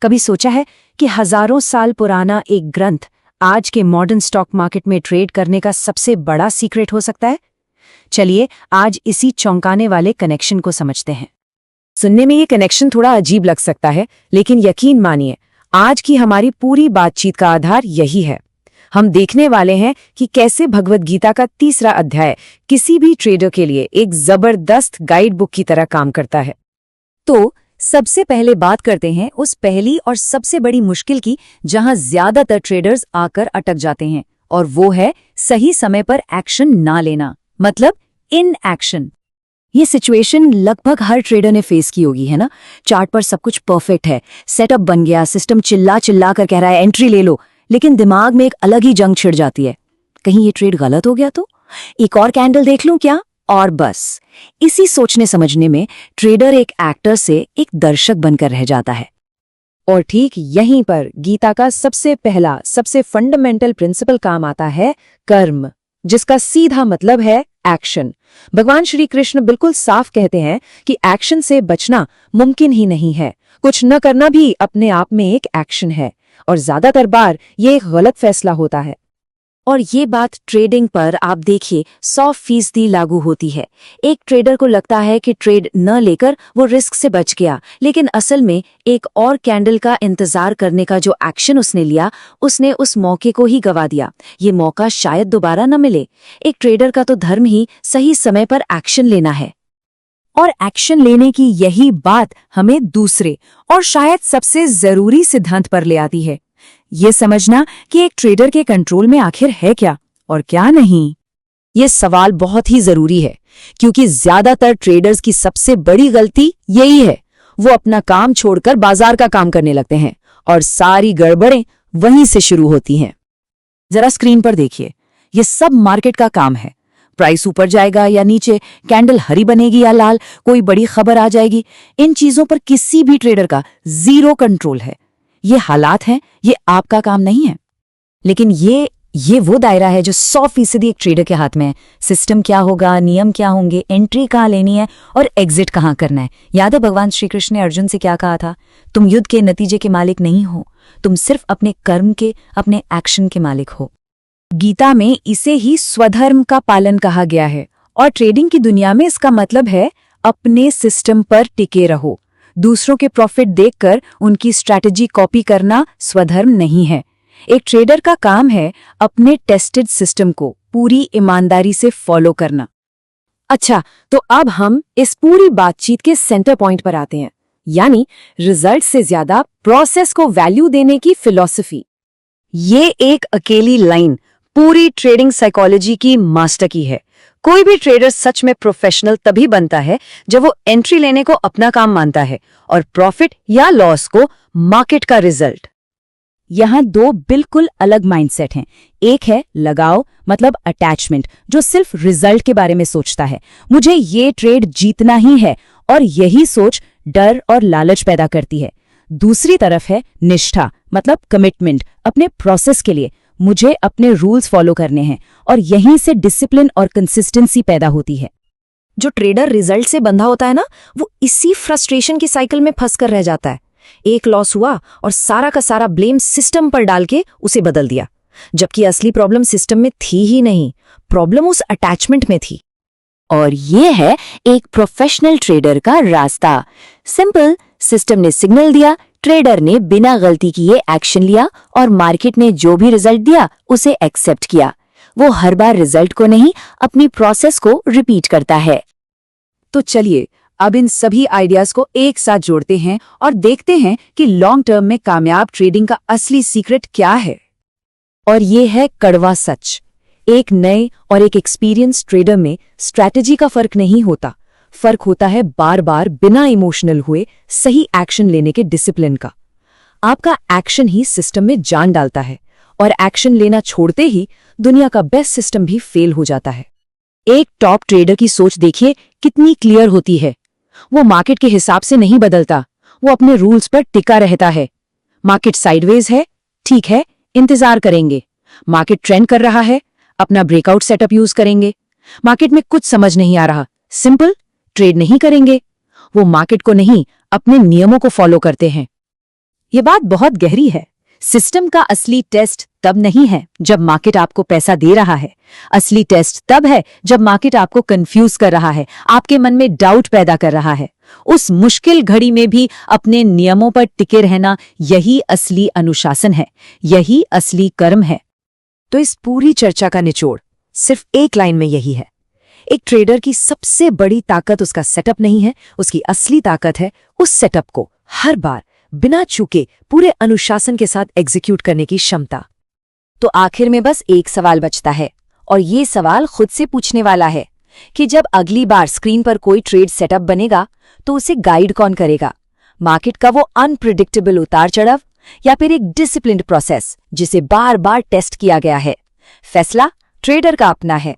कभी सोचा है कि हजारों साल पुराना एक ग्रंथ आज के मॉडर्न स्टॉक मार्केट में ट्रेड करने का सबसे बड़ा सीक्रेट हो सकता है? चलिए आज इसी चौंकाने वाले कनेक्शन को समझते हैं। सुनने में ये कनेक्शन थोड़ा अजीब लग सकता है, लेकिन यकीन मानिए आज की हमारी पूरी बातचीत का आधार यही है। हम देखने वाले हैं कि कैसे भगवद गीता का 3रा अध्याय किसी भी ट्रेडर के लिए एक जबरदस्त गाइड बुक की तरह काम करता है। तो सबसे पहले बात करते हैं उस पहली और सबसे बड़ी मुश्किल की, जहां ज्यादातर ट्रेडर्स आकर अटक जाते हैं, और वो है सही समय पर एक्शन ना लेना, मतलब इन एक्शन। ये सिचुएशन लगभग हर ट्रेडर ने फेस की होगी, है ना? चार्ट पर सब कुछ परफेक्ट है, सेटअप बन गया, सिस्टम चिल्ला चिल्ला कर कह रहा है एंट्री ले लो, लेकिन दिमाग में एक अलग ही जंग छिड़ जाती है। कहीं ये ट्रेड गलत हो गया तो एक और कैंडल देख लूं क्या? और बस इसी सोचने समझने में ट्रेडर एक एक्टर से एक दर्शक बनकर रह जाता है। और ठीक यहीं पर गीता का सबसे पहला, सबसे फंडामेंटल प्रिंसिपल काम आता है, कर्म, जिसका सीधा मतलब है एक्शन। भगवान श्री कृष्ण बिल्कुल साफ कहते हैं कि एक्शन से बचना मुमकिन ही नहीं है। कुछ न करना भी अपने आप में एक एक्शन है, और ज्यादातर बार ये एक गलत फैसला होता है। और ये बात ट्रेडिंग पर आप देखिए 100% लागू होती है। एक ट्रेडर को लगता है कि ट्रेड न लेकर वो रिस्क से बच गया, लेकिन असल में एक और कैंडल का इंतजार करने का जो एक्शन उसने लिया, उसने उस मौके को ही गवा दिया। ये मौका शायद दोबारा न मिले। एक ट्रेडर का तो धर्म ही सही समय पर एक्शन लेना है। और एक्शन लेने की यही बात हमें दूसरे और शायद सबसे जरूरी सिद्धांत पर ले आती है, ये समझना कि एक ट्रेडर के कंट्रोल में आखिर है क्या और क्या नहीं। ये सवाल बहुत ही जरूरी है, क्योंकि ज्यादातर ट्रेडर्स की सबसे बड़ी गलती यही है। वो अपना काम छोड़कर बाजार का काम करने लगते हैं, और सारी गड़बड़ें वहीं से शुरू होती हैं। जरा स्क्रीन पर देखिए, ये सब मार्केट का काम है। प्राइस ऊपर जाएगा या नीचे, कैंडल हरी बनेगी या लाल, कोई बड़ी खबर आ जाएगी, इन चीजों पर किसी भी ट्रेडर का जीरो कंट्रोल है। ये हालात हैं, ये आपका काम नहीं है। लेकिन ये वो दायरा है जो 100% एक ट्रेडर के हाथ में है। सिस्टम क्या होगा, नियम क्या होंगे, एंट्री कहाँ लेनी है और एग्जिट कहाँ करना है। याद है भगवान श्री कृष्ण ने अर्जुन से क्या कहा था? तुम युद्ध के नतीजे के मालिक नहीं हो, तुम सिर्फ अपने कर्म के, अपने एक्शन के मालिक हो। गीता में इसे ही स्वधर्म का पालन कहा गया है, और ट्रेडिंग की दुनिया में इसका मतलब है अपने सिस्टम पर टिके रहो। दूसरों के प्रॉफिट देखकर उनकी स्ट्रैटेजी कॉपी करना स्वधर्म नहीं है। एक ट्रेडर का काम है अपने टेस्टेड सिस्टम को पूरी ईमानदारी से फॉलो करना। अच्छा, तो अब हम इस पूरी बातचीत के सेंटर पॉइंट पर आते हैं, यानी रिजल्ट से ज्यादा प्रोसेस को वैल्यू देने की फिलॉसफी। ये एक अकेली लाइन पूरी ट्रेडिंग साइकोलॉजी की मास्टर की है। कोई भी ट्रेडर सच में प्रोफेशनल तभी बनता है जब वो एंट्री लेने को अपना काम मानता है और प्रॉफिट या लॉस को मार्केट का रिजल्ट। यहाँ दो बिल्कुल अलग माइंडसेट हैं। एक है लगाओ, मतलब अटैचमेंट, जो सिर्फ रिजल्ट के बारे में सोचता है, मुझे ये ट्रेड जीतना ही है, और यही सोच डर और लालच पैदा करती है। दूसरी तरफ है निष्ठा, मतलब कमिटमेंट अपने प्रोसेस के लिए, मुझे अपने रूल्स फॉलो करने हैं, और यहीं से डिसिप्लिन और कंसिस्टेंसी पैदा होती है। जो ट्रेडर रिजल्ट से बंधा होता है ना, वो इसी फ्रस्ट्रेशन की साइकिल में फंसकर रह जाता है। एक लॉस हुआ और सारा का सारा ब्लेम सिस्टम पर डाल के उसे बदल दिया, जबकि असली प्रॉब्लम सिस्टम में थी ही नहीं, प्रॉब्लम उस अटैचमेंट में थी। और ये है एक प्रोफेशनल ट्रेडर का रास्ता। सिंपल, सिस्टम ने सिग्नल दिया, ट्रेडर ने बिना गलती किए एक्शन लिया, और मार्केट ने जो भी रिजल्ट दिया उसे एक्सेप्ट किया। वो हर बार रिजल्ट को नहीं, अपनी प्रोसेस को रिपीट करता है। तो चलिए अब इन सभी आइडियाज को एक साथ जोड़ते हैं और देखते हैं कि लॉन्ग टर्म में कामयाब ट्रेडिंग का असली सीक्रेट क्या है। और ये है कड़वा सच, एक नए और एक एक्सपीरियंस ट्रेडर में स्ट्रैटेजी का फर्क नहीं होता, फर्क होता है बार बार बिना इमोशनल हुए सही एक्शन लेने के डिसिप्लिन का। आपका एक्शन ही सिस्टम में जान डालता है, और एक्शन लेना छोड़ते ही दुनिया का बेस्ट सिस्टम भी फेल हो जाता है। एक टॉप ट्रेडर की सोच देखिए कितनी क्लियर होती है। वो मार्केट के हिसाब से नहीं बदलता, वो अपने रूल्स पर टिका रहता है। मार्केट साइडवेज है, ठीक है, इंतजार करेंगे। मार्केट ट्रेंड कर रहा है, अपना ब्रेकआउट सेटअप यूज करेंगे। मार्केट में कुछ समझ नहीं आ रहा, सिंपल, ट्रेड नहीं करेंगे। वो मार्केट को नहीं, अपने नियमों को फॉलो करते हैं। ये बात बहुत गहरी है। सिस्टम का असली टेस्ट तब नहीं है जब मार्केट आपको पैसा दे रहा है। असली टेस्ट तब है जब मार्केट आपको कंफ्यूज कर रहा है, आपके मन में डाउट पैदा कर रहा है। उस मुश्किल घड़ी में भी अपने नियमों पर टिके रहना, यही असली अनुशासन है, यही असली कर्म है। तो इस पूरी चर्चा का निचोड़ सिर्फ एक लाइन में यही है। एक ट्रेडर की सबसे बड़ी ताकत उसका सेटअप नहीं है, उसकी असली ताकत है उस सेटअप को हर बार बिना चूके पूरे अनुशासन के साथ एग्जीक्यूट करने की क्षमता। तो आखिर में बस एक सवाल बचता है, और ये सवाल खुद से पूछने वाला है कि जब अगली बार स्क्रीन पर कोई ट्रेड सेटअप बनेगा तो उसे गाइड कौन करेगा? मार्केट का वो अनप्रिडिक्टेबल उतार चढ़ाव, या फिर एक डिसिप्लिन्ड प्रोसेस जिसे बार बार टेस्ट किया गया है? फैसला ट्रेडर का अपना है।